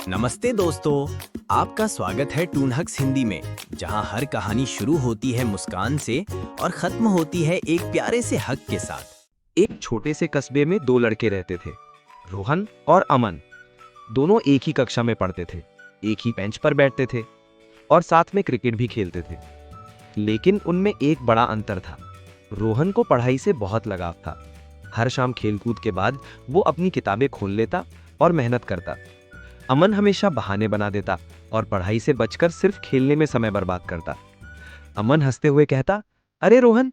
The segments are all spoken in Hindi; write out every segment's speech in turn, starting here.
नमस्ते दोस्तों, आपका स्वागत है टून हक्स हिंदी में, जहां हर कहानी शुरू होती है मुस्कान से और खत्म होती है एक प्यारे से हक के साथ। एक छोटे से कस्बे में दो लड़के रहते थे, रोहन और अमन। दोनों एक ही कक्षा में पढ़ते थे, एक ही बेंच पर बैठते थे और साथ में क्रिकेट भी खेलते थे। लेकिन उनमें एक बड़ा अंतर था। रोहन को पढ़ाई से बहुत लगाव था। हर शाम खेलकूद के बाद वो अपनी किताबें खोल लेता और मेहनत करता। अमन हमेशा बहाने बना देता और पढ़ाई से बचकर सिर्फ खेलने में समय बर्बाद करता। अमन हंसते हुए कहता, अरे रोहन,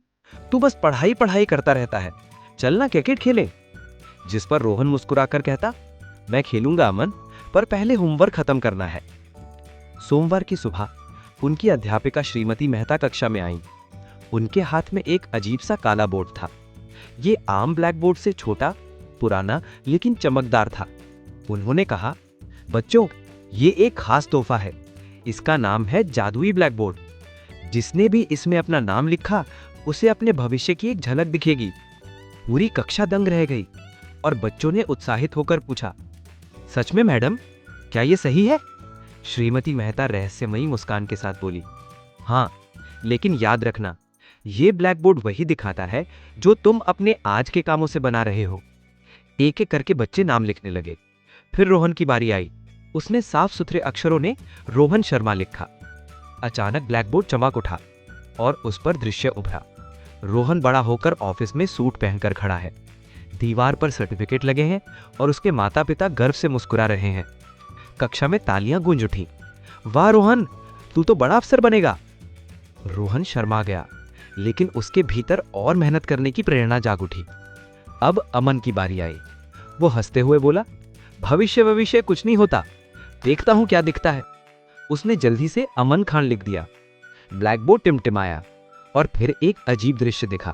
तू बस पढ़ाई पढ़ाई करता रहता है, चल ना क्रिकेट खेलें। जिस पर रोहन मुस्कुराकर कहता, मैं खेलूंगा अमन, पर पहले होमवर्क खत्म करना है। सोमवार की सुबह उनकी अध्यापिका श्रीमती मेहता कक्षा में आई। उनके हाथ में एक अजीब सा काला बोर्ड था। ये आम ब्लैक बोर्ड से छोटा, पुराना लेकिन चमकदार था। उन्होंने कहा, बच्चों, ये एक खास तोहफा है। इसका नाम है जादुई ब्लैक बोर्ड। जिसने भी इसमें अपना नाम लिखा, उसे अपने भविष्य की एक झलक दिखेगी। पूरी कक्षा दंग रह गई और बच्चों ने उत्साहित होकर पूछा, सच में मैडम, क्या ये सही है? श्रीमती मेहता रहस्यमयी मुस्कान के साथ बोली, हाँ, लेकिन याद रखना, ये ब्लैक बोर्ड वही दिखाता है जो तुम अपने आज के कामों से बना रहे हो। एक एक करके बच्चे नाम लिखने लगे। फिर रोहन की बारी आई। उसने साफ सुथरे अक्षरों ने रोहन शर्मा लिखा। अचानक ब्लैक बोर्ड चमक उठा और उस पर दृश्य उभरा। रोहन बड़ा होकर ऑफिस में सूट पहनकर खड़ा है। दीवार पर सर्टिफिकेट लगे हैं और उसके माता पिता गर्व से मुस्कुरा रहे हैं। कक्षा में तालियां गूंज उठी। वाह रोहन, तू तो बड़ा अफसर बनेगा। रोहन शर्मा गया, लेकिन उसके भीतर और मेहनत करने की प्रेरणा जाग उठी। अब अमन की बारी आई। वो हंसते हुए बोला, भविष्य कुछ नहीं होता, देखता हूं क्या दिखता है। उसने जल्दी से अमन खान लिख दिया। ब्लैक बोर्ड टिमटिमाया और फिर एक अजीब दृश्य दिखा।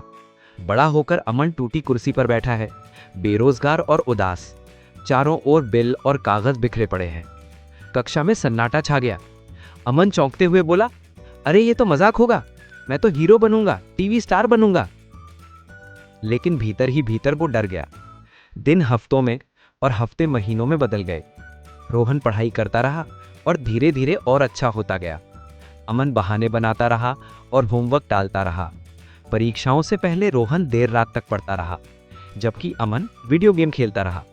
बड़ा होकर अमन टूटी कुर्सी पर बैठा है, बेरोजगार और उदास। चारों ओर बिल और कागज बिखरे पड़े हैं। कक्षा में सन्नाटा छा गया। अमन चौंकते हुए बोला, अरे ये तो मजाक होगा, मैं तो हीरो बनूंगा, टीवी स्टार बनूंगा। लेकिन भीतर ही भीतर वो डर गया। दिन हफ्तों में और हफ्ते महीनों में बदल गए। रोहन पढ़ाई करता रहा और धीरे धीरे और अच्छा होता गया। अमन बहाने बनाता रहा और होमवर्क टालता रहा। परीक्षाओं से पहले रोहन देर रात तक पढ़ता रहा, जबकि अमन वीडियो गेम खेलता रहा।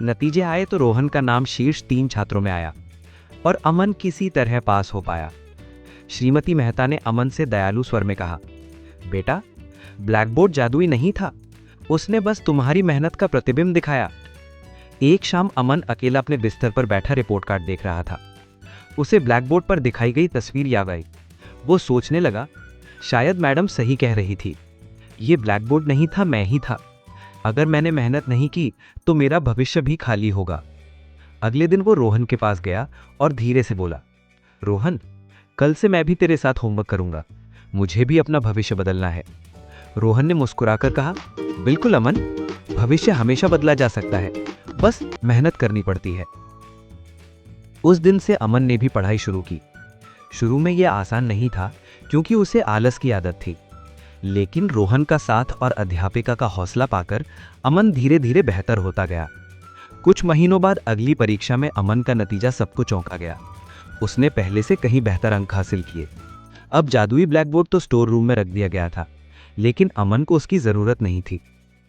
नतीजे आए तो रोहन का नाम शीर्ष 3 छात्रों में आया और अमन किसी तरह पास हो पाया। श्रीमती मेहता ने अमन से दयालु स्वर में कहा, बेटा, ब्लैक बोर्ड जादुई नहीं था, उसने बस तुम्हारी मेहनत का प्रतिबिंब दिखाया। एक शाम अमन अकेला अपने बिस्तर पर बैठा रिपोर्ट कार्ड देख रहा था। उसे ब्लैक बोर्ड पर दिखाई गई तस्वीर याद आई। वो सोचने लगा, शायद मैडम सही कह रही थी। ये ब्लैक बोर्ड नहीं था, मैं ही था। अगर मैंने मेहनत नहीं की तो मेरा भविष्य भी खाली होगा। अगले दिन वो रोहन के पास गया और धीरे से बोला, रोहन, कल से मैं भी तेरे साथ होमवर्क करूंगा, मुझे भी अपना भविष्य बदलना है। रोहन ने मुस्कुराकर कहा, बिल्कुल अमन, भविष्य हमेशा बदला जा सकता है, बस मेहनत करनी पड़ती है। उस दिन से अमन ने भी पढ़ाई शुरू की। शुरू में यह आसान नहीं था, क्योंकि उसे आलस की आदत थी। लेकिन रोहन का साथ और अध्यापिका का हौसला पाकर अमन धीरे धीरे बेहतर होता गया। कुछ महीनों बाद अगली परीक्षा में अमन का नतीजा सबको चौंका गया। उसने पहले से कहीं बेहतर अंक हासिल किए। अब जादुई ब्लैक बोर्ड तो स्टोर रूम में रख दिया गया था, लेकिन अमन को उसकी जरूरत नहीं थी।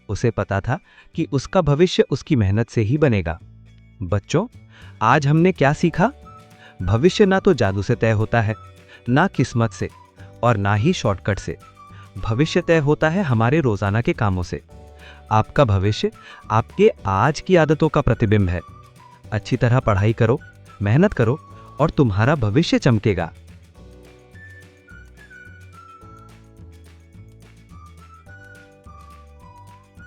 उसे पता था कि उसका भविष्य उसकी मेहनत से ही बनेगा। बच्चों, आज हमने क्या सीखा? भविष्य ना तो जादू से तय होता है, ना किस्मत से, और ना ही शॉर्टकट से। भविष्य तय होता है हमारे रोजाना के कामों से। आपका भविष्य आपके आज की आदतों का प्रतिबिंब है। अच्छी तरह पढ़ाई करो, मेहनत करो और तुम्हारा भविष्य चमकेगा।